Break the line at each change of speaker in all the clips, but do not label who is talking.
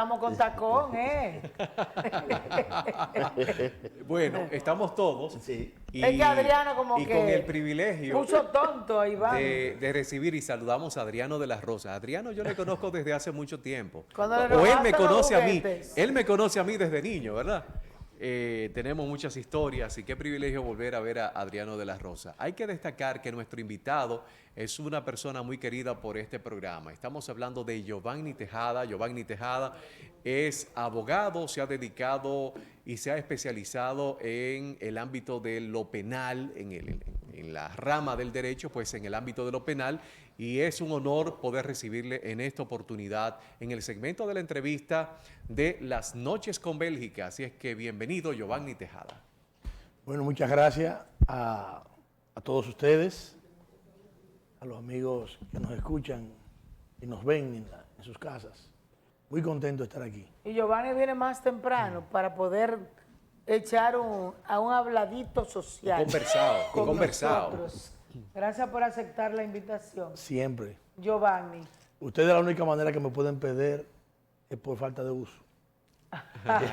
Estamos con tacón, ¿eh?
Bueno, estamos todos.
Sí.
Y,
Es que Adriano como
y
que
con el privilegio
puso tonto a Iván.
de recibir y saludamos a Adriano de las Rosas. Adriano yo le conozco desde hace mucho tiempo.
Cuando le
O él
robaste
me
los
conoce a mí.
juguetes.
Él me conoce a mí desde niño, ¿verdad? Tenemos muchas historias y qué privilegio volver a ver a Adriano de las Rosas. Hay que destacar que nuestro invitado es una persona muy querida por este programa. Estamos hablando de Giovanni Tejada. Giovanni Tejada es abogado, se ha dedicado y se ha especializado en el ámbito de lo penal, en la rama del derecho, pues en el ámbito de lo penal, y es un honor poder recibirle en esta oportunidad en el segmento de la entrevista de Las Noches con Bélgica. Así es que bienvenido, Giovanni Tejada.
Bueno, muchas gracias a todos ustedes, a los amigos que nos escuchan y nos ven en sus casas. Muy contento de estar aquí.
Y Giovanni viene más temprano para poder echar a un habladito social.
Conversado,
con
conversado.
nosotros. Gracias por aceptar la invitación.
Siempre.
Giovanni.
Ustedes la única manera que me pueden perder es por falta de uso.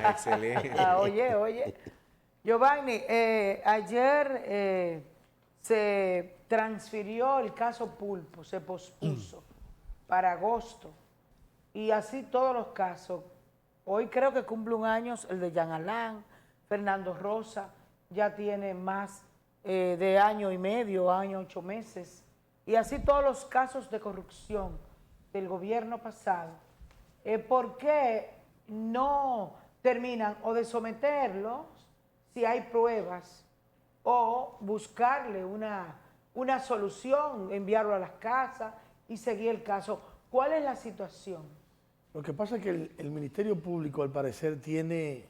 Excelente.
Oye. Giovanni, ayer se transfirió el caso Pulpo, se pospuso para agosto. Y así todos los casos. Hoy creo que cumple un año el de Jean Alain, Fernando Rosa, ya tiene más de año y medio, año, 8 meses. Y así todos los casos de corrupción del gobierno pasado. ¿Por qué no terminan o de someterlos si hay pruebas o buscarle una solución, enviarlo a las casas y seguir el caso? ¿Cuál es la situación?
Lo que pasa es que el Ministerio Público, al parecer, tiene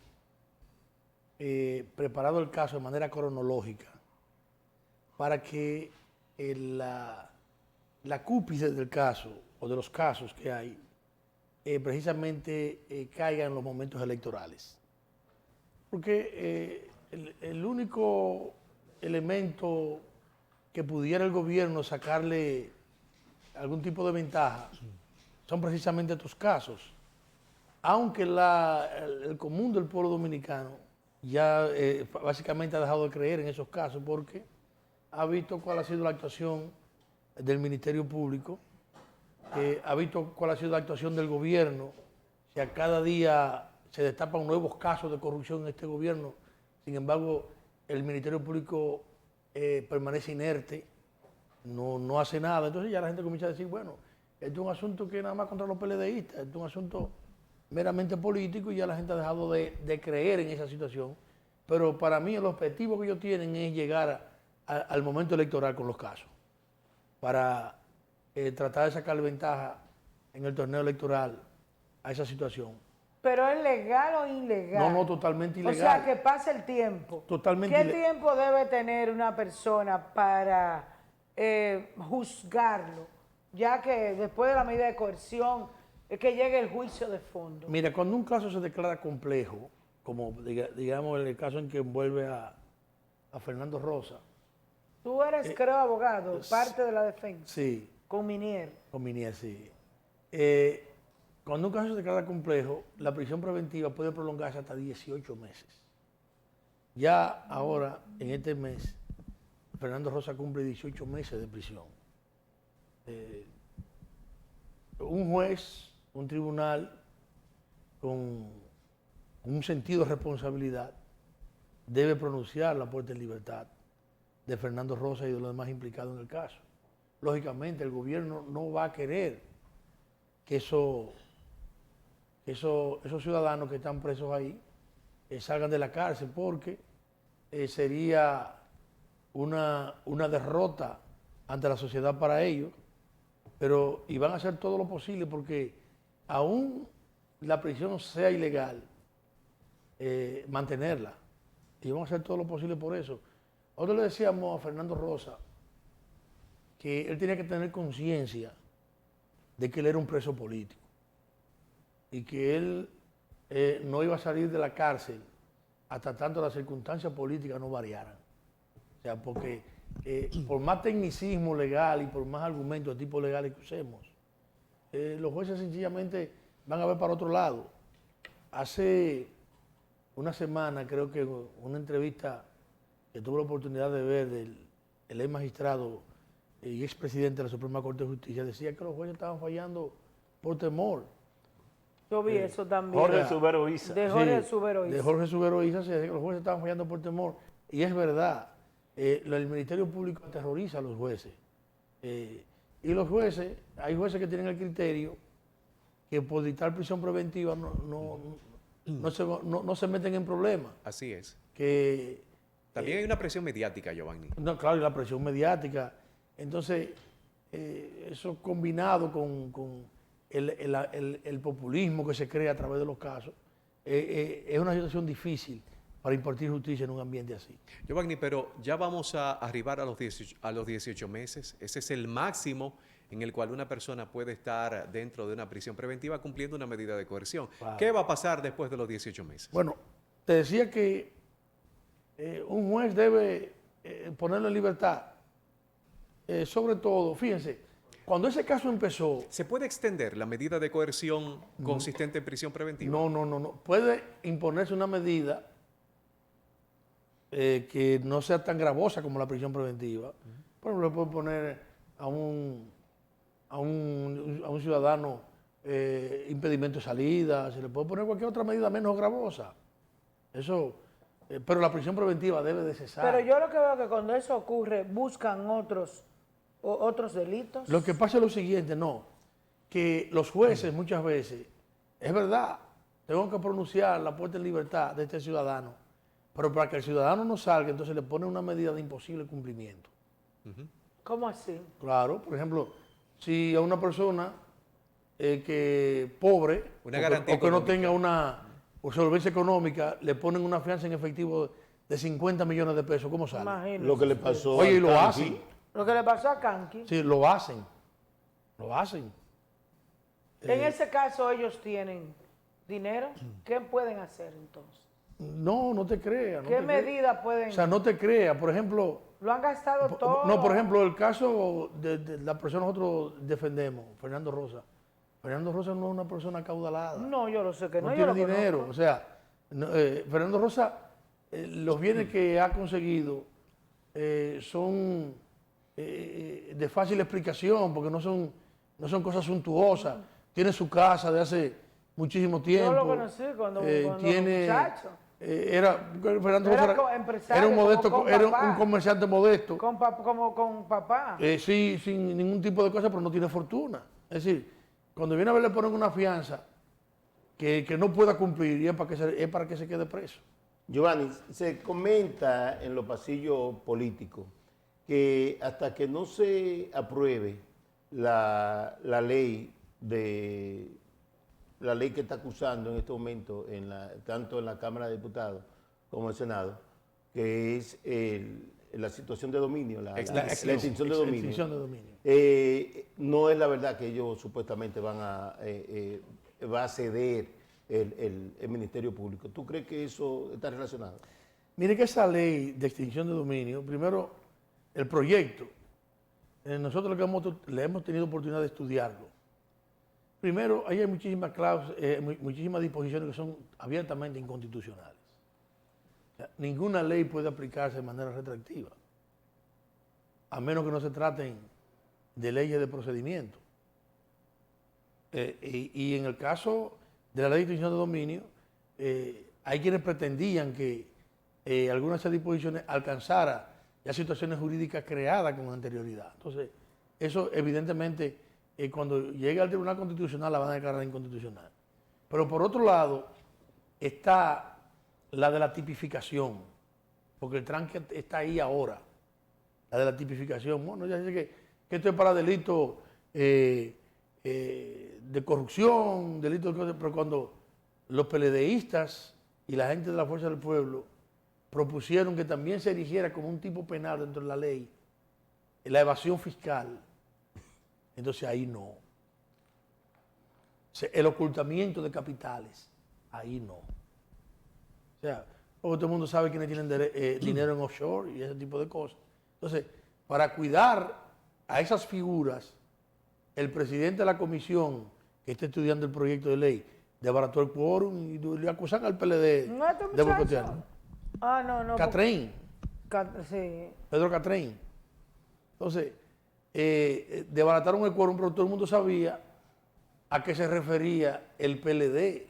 preparado el caso de manera cronológica para que la cúpide del caso o de los casos que hay precisamente caiga en los momentos electorales. Porque el único elemento que pudiera el gobierno sacarle algún tipo de ventaja son precisamente estos casos. Aunque el común del pueblo dominicano ya básicamente ha dejado de creer en esos casos porque ha visto cuál ha sido la actuación del Ministerio Público, ha visto cuál ha sido la actuación del gobierno, si a cada día se destapan nuevos casos de corrupción en este gobierno, sin embargo el Ministerio Público permanece inerte, no hace nada. Entonces ya la gente comienza a decir, bueno, esto es un asunto que nada más contra los PLDistas, esto es un asunto meramente político y ya la gente ha dejado de creer en esa situación. Pero para mí el objetivo que ellos tienen es llegar al momento electoral con los casos, para tratar de sacar ventaja en el torneo electoral a esa situación.
¿Pero es legal o ilegal?
No, totalmente ilegal.
O sea, que pase el tiempo.
Totalmente
¿Qué tiempo debe tener una persona para juzgarlo? Ya que después de la medida de coerción es que llegue el juicio de fondo.
Mira, cuando un caso se declara complejo, como digamos el caso en que envuelve a Fernando Rosa.
Tú eres, creo, abogado, parte de la defensa.
Sí.
Con Minier.
Con Minier, sí. Cuando un caso se declara complejo, la prisión preventiva puede prolongarse hasta 18 meses. Ya ahora, en este mes, Fernando Rosa cumple 18 meses de prisión. Un juez, un tribunal con un sentido de responsabilidad debe pronunciar la puesta en libertad de Fernando Rosa y de los demás implicados en el caso. Lógicamente el gobierno no va a querer que esos ciudadanos que están presos ahí salgan de la cárcel porque sería una derrota ante la sociedad para ellos, pero y van a hacer todo lo posible porque aún la prisión sea ilegal, mantenerla, y van a hacer todo lo posible por eso. Nosotros le decíamos a Fernando Rosa que él tenía que tener conciencia de que él era un preso político y que él no iba a salir de la cárcel hasta tanto las circunstancias políticas no variaran. O sea, porque por más tecnicismo legal y por más argumentos de tipo legales que usemos, los jueces sencillamente van a ver para otro lado hace una semana, creo que una entrevista que tuve la oportunidad de ver del el ex magistrado y expresidente de la Suprema Corte de Justicia, decía que los jueces estaban fallando por temor.
Yo vi eso también.
Jorge Subero Isa.
De Jorge
Sí,
Subero
de
Isa.
Jorge Subero Isa, se decía que los jueces estaban fallando por temor. Y es verdad, el Ministerio Público aterroriza a los jueces. Y los jueces, hay jueces que tienen el criterio que por dictar prisión preventiva no se meten en problemas.
Así es.
Que,
También hay una presión mediática, Giovanni.
no, claro, y la presión mediática. Entonces, eso combinado con el populismo que se crea a través de los casos, es una situación difícil para impartir justicia en un ambiente así.
Giovanni, pero ya vamos a arribar a los 18 meses. Ese es el máximo en el cual una persona puede estar dentro de una prisión preventiva cumpliendo una medida de coerción.
Claro.
¿Qué va a pasar después de los 18 meses?
Bueno, te decía que un juez debe ponerlo en libertad. Sobre todo, fíjense, cuando ese caso empezó,
¿Se puede extender la medida de coerción consistente en prisión preventiva?
no. Puede imponerse una medida que no sea tan gravosa como la prisión preventiva. Por ejemplo, le puede poner a un ciudadano impedimento de salida, se le puede poner cualquier otra medida menos gravosa. Eso, pero la prisión preventiva debe de cesar.
Pero yo lo que veo es que cuando eso ocurre, buscan otros delitos.
Lo que pasa es lo siguiente, que los jueces muchas veces, es verdad, tengo que pronunciar la puesta en libertad de este ciudadano, pero para que el ciudadano no salga, entonces le ponen una medida de imposible cumplimiento.
¿Cómo así?
Claro, por ejemplo, si a una persona que pobre
Una garantía
o que no
económica.
tenga una solvencia económica, le ponen una fianza en efectivo de 50 millones de pesos, ¿cómo sale?
Imagínate.
Lo que le pasó
Oye, y
al
lo
Kanki,
hacen.
Lo que le pasó a Kanki.
Sí, lo hacen.
En ese caso ellos tienen dinero. ¿Qué pueden hacer entonces?
No te creas.
¿Qué medidas pueden?
O sea, no te creas. Por ejemplo,
Lo han gastado todo.
no, por ejemplo, el caso de la persona que nosotros defendemos, Fernando Rosa. Fernando Rosa no es una persona acaudalada.
No, yo lo sé que no.
No
yo
tiene
lo
dinero.
conozco.
O sea, Fernando Rosa, los bienes que ha conseguido son de fácil explicación, porque no son cosas suntuosas. Tiene su casa de hace muchísimo tiempo.
Yo lo conocí cuando
tiene,
muchacho.
Fernando
Era
Rosa
empresario,
era un modesto,
como
era
papá.
un comerciante modesto.
Como con papá.
Sí, sin ningún tipo de cosa, pero no tiene fortuna. Es decir, cuando viene a ver le ponen una fianza que no pueda cumplir y es para que se quede preso.
Giovanni, se comenta en los pasillos políticos que hasta que no se apruebe la ley que está acusando en este momento tanto en la Cámara de Diputados como en el Senado, que es la situación de dominio, la extinción de dominio.
Extinción de dominio.
No es la verdad que ellos supuestamente va a ceder el Ministerio Público. ¿Tú crees que eso está relacionado?
Mire que esa ley de extinción de dominio, primero, el proyecto, nosotros le hemos tenido oportunidad de estudiarlo. Primero, ahí hay muchísimas muchísimas disposiciones que son abiertamente inconstitucionales. O sea, ninguna ley puede aplicarse de manera retroactiva, a menos que no se traten de leyes de procedimiento. Y en el caso de la ley de extinción de dominio, hay quienes pretendían que alguna de esas disposiciones alcanzara ya situaciones jurídicas creadas con anterioridad. Entonces, eso evidentemente, cuando llegue al Tribunal Constitucional la van a declarar inconstitucional. Pero por otro lado, está la de la tipificación, porque el tranque está ahí ahora, la de la tipificación. Bueno, ya dice que esto es para delitos de corrupción, delitos de cosas, pero cuando los PLDistas y la gente de la Fuerza del Pueblo propusieron que también se erigiera como un tipo penal dentro de la ley la evasión fiscal, entonces ahí no. El ocultamiento de capitales, ahí no. O sea, porque todo el mundo sabe quiénes tienen dinero en offshore y ese tipo de cosas. Entonces, para cuidar a esas figuras, el presidente de la comisión que está estudiando el proyecto de ley desbarató el quórum y le acusan al PLD
No, este
de
muchacho.
boicotear.
Ah, no, no.
Catrein,
Sí.
Pedro Catrein. Entonces, desbarataron el quórum, pero todo el mundo sabía a qué se refería el PLD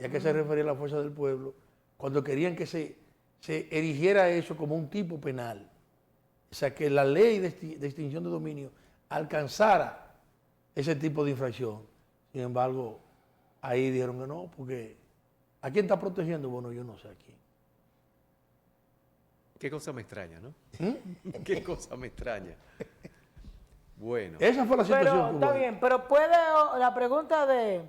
y a qué se refería la Fuerza del Pueblo cuando querían que se erigiera eso como un tipo penal. O sea, que la ley de extinción de dominio alcanzara ese tipo de infracción. Sin embargo, ahí dijeron que no, porque ¿a quién está protegiendo? Bueno, yo no sé a quién.
Qué cosa me extraña, ¿no? Qué cosa me extraña. Bueno.
Esa fue la situación.
Pero
que hubo
está
ahí.
bien, pero puede, la pregunta de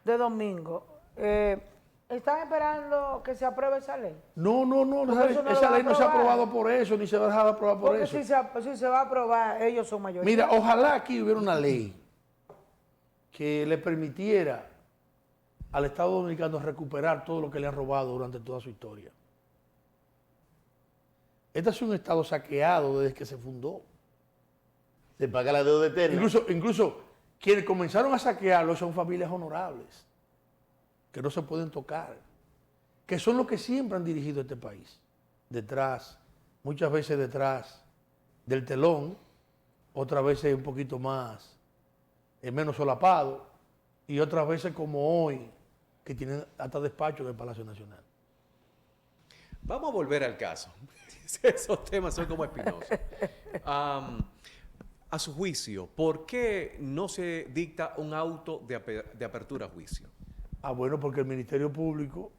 Domingo, ¿están esperando que se apruebe esa ley?
No,
Porque eso no lo
esa
van a
ley no se ha
aprobar.
aprobado por eso, ni se va a dejar de aprobar por
Porque
eso.
si se va a aprobar, ellos son mayoría.
Mira, ojalá aquí hubiera una ley que le permitiera al Estado Dominicano recuperar todo lo que le han robado durante toda su historia. Este es un Estado saqueado desde que se fundó.
Se paga la deuda eterna.
Incluso quienes comenzaron a saquearlo son familias honorables, que no se pueden tocar, que son los que siempre han dirigido este país. Detrás, muchas veces detrás del telón, otras veces un poquito más, menos solapado, y otras veces como hoy, que tienen hasta despacho en el Palacio Nacional.
Vamos a volver al caso. Esos temas son como espinosos. A su juicio, ¿por qué no se dicta un auto de apertura a juicio?
Ah, bueno, porque el Ministerio Público,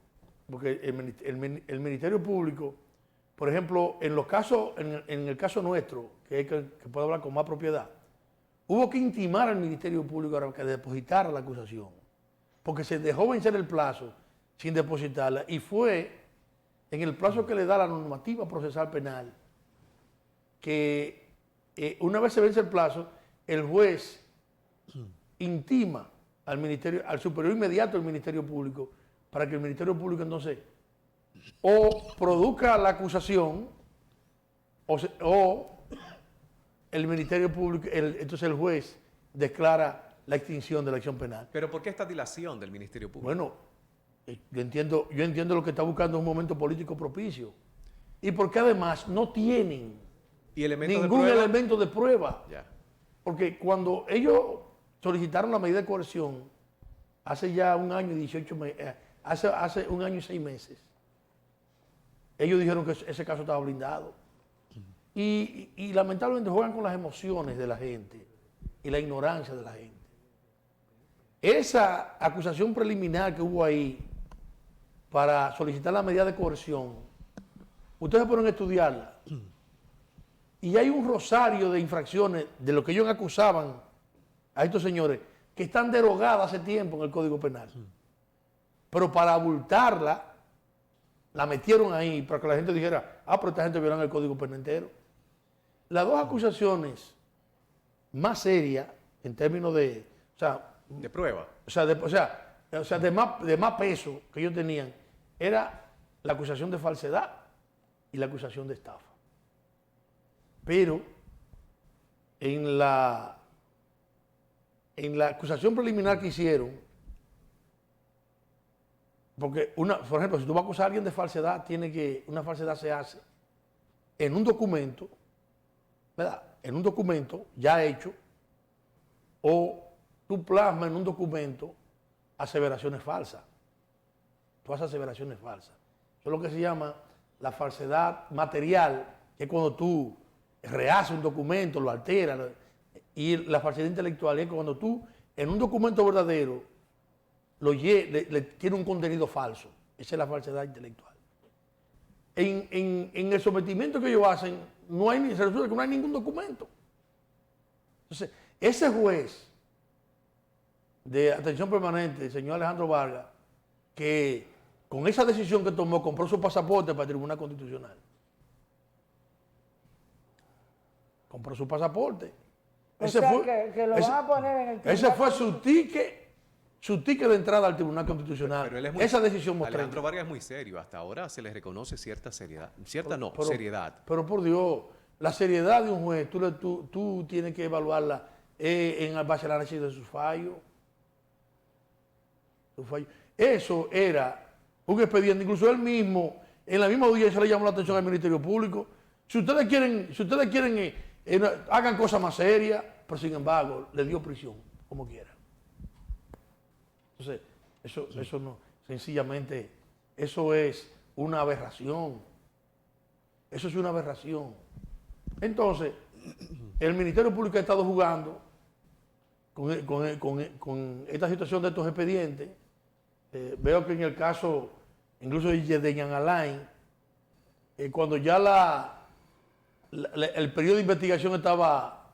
el Ministerio Público, por ejemplo, en los casos, en el caso nuestro, que puedo hablar con más propiedad, hubo que intimar al Ministerio Público para que depositara la acusación, porque se dejó vencer el plazo sin depositarla y fue en el plazo que le da la normativa procesal penal que una vez se vence el plazo, el juez intima al ministerio, al superior inmediato del Ministerio Público, para que el Ministerio Público entonces o produzca la acusación o el Ministerio Público, entonces el juez declara la extinción de la acción penal.
¿Pero por qué esta dilación del Ministerio Público?
Bueno, yo entiendo lo que está buscando es un momento político propicio. Y porque además no tienen
¿Y elementos
ningún
de prueba?
elemento de prueba.
Ya.
Porque cuando ellos solicitaron la medida de coerción, hace ya un año y 18 meses, hace un año y 6 meses, ellos dijeron que ese caso estaba blindado. Y lamentablemente juegan con las emociones de la gente y la ignorancia de la gente. Esa acusación preliminar que hubo ahí para solicitar la medida de coerción, ustedes pueden estudiarla. Y hay un rosario de infracciones de lo que ellos acusaban a estos señores que están derogadas hace tiempo en el Código Penal. Pero para abultarla, la metieron ahí para que la gente dijera, pero esta gente viola el Código Penal entero. Las dos acusaciones más serias en términos de,
¿De prueba?
de más peso que ellos tenían, era la acusación de falsedad y la acusación de estafa. Pero en la acusación preliminar que hicieron, porque por ejemplo, si tú vas a acusar a alguien de falsedad, una falsedad se hace en un documento, ¿verdad? En un documento ya hecho, o tú plasmas en un documento aseveraciones falsas. Tú haces aseveraciones falsas. Eso es lo que se llama la falsedad material, que es cuando tú rehaces un documento, lo alteras. Y la falsedad intelectual es cuando tú, en un documento verdadero, le tiene un contenido falso. Esa es la falsedad intelectual. En el sometimiento que ellos hacen, se resulta que no hay ningún documento. Entonces, ese juez de atención permanente, el señor Alejandro Vargas, que con esa decisión que tomó, compró su pasaporte para el Tribunal Constitucional. Compró su pasaporte.
Que lo van a poner en el
Ese fue su ticket de entrada al Tribunal Constitucional.
Pero él es
Esa decisión mostró.
Alejandro Vargas es muy serio. Hasta ahora se le reconoce cierta seriedad. Seriedad.
Pero por Dios, la seriedad de un juez, tú tienes que evaluarla en base al análisis de sus fallos. Eso era un expediente, incluso él mismo, en la misma audiencia le llamó la atención al Ministerio Público. Si ustedes quieren, hagan cosas más serias, pero sin embargo, le dio prisión, como quiera. Entonces, eso no, sencillamente, eso es una aberración. Eso es una aberración. Entonces, el Ministerio Público ha estado jugando con esta situación de estos expedientes. Veo que en el caso, incluso de Jean Alain, cuando ya el periodo de investigación estaba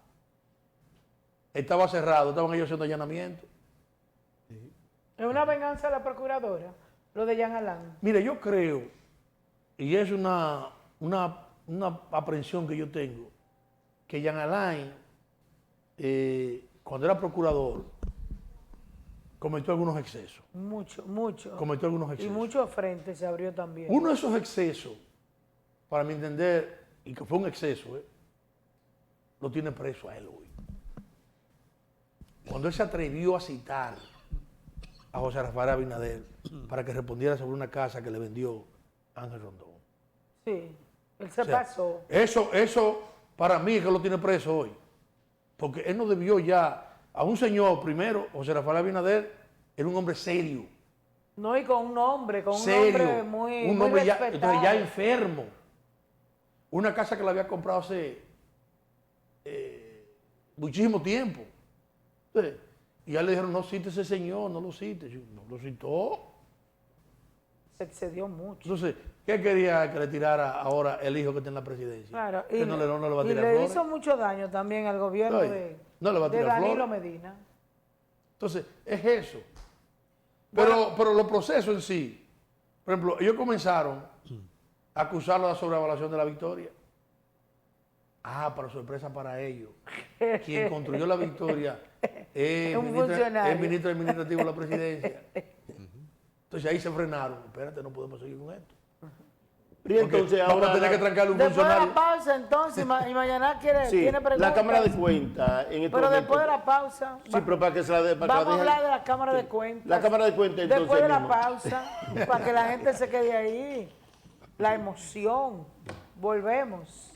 cerrado, estaban ellos haciendo allanamiento.
¿Es una venganza de la procuradora, lo de Jean Alain?
Mire, yo creo, y es una aprehensión que yo tengo, que Jean Alain, cuando era procurador, cometió algunos excesos.
Mucho.
Cometió algunos
Y
excesos.
mucho frente se abrió también.
Uno de esos excesos, para mi entender, y que fue un exceso, lo tiene preso a él hoy. Cuando él se atrevió a citar a José Rafael Abinader para que respondiera sobre una casa que le vendió Ángel Rondón.
Sí, él se pasó.
Eso para mí es que lo tiene preso hoy. Porque él no debió ya a un señor, primero, José Rafael Abinader, era un hombre serio.
No, y con un hombre
Serio,
muy,
un
muy
hombre ya,
respetado.
entonces ya enfermo. Una casa que le había comprado hace muchísimo tiempo. Entonces, y ya le dijeron, no cite ese señor, no lo cite. No lo citó.
Se excedió mucho.
Entonces, ¿qué quería que le tirara ahora el hijo que está en la presidencia?
Claro,
Que no le va a
y
tirar
le
flores.
hizo mucho daño también al gobierno
Oye, no le va a
de
tirar
Danilo
flores.
Medina.
Entonces, es eso. Pero los procesos en sí, por ejemplo, ellos comenzaron a acusarlo de la sobrevaluación de la victoria. Para sorpresa para ellos, quien construyó la victoria es el
Un funcionario.
ministro administrativo de la presidencia. Entonces ahí se frenaron. Espérate, no podemos seguir con esto.
Y entonces
Vamos
ahora
a tener que trancarle un
Después de
funcionario.
la pausa, entonces, y mañana
sí,
tiene preguntas.
la Cámara de Cuentas en este
Pero
momento.
después de la pausa,
Sí, pero para que se la para que la
vamos a
dejen-
hablar de la Cámara de Cuentas.
La Cámara de Cuentas entonces
Después de la
mismo.
pausa, para que la gente se quede ahí. La emoción. Volvemos.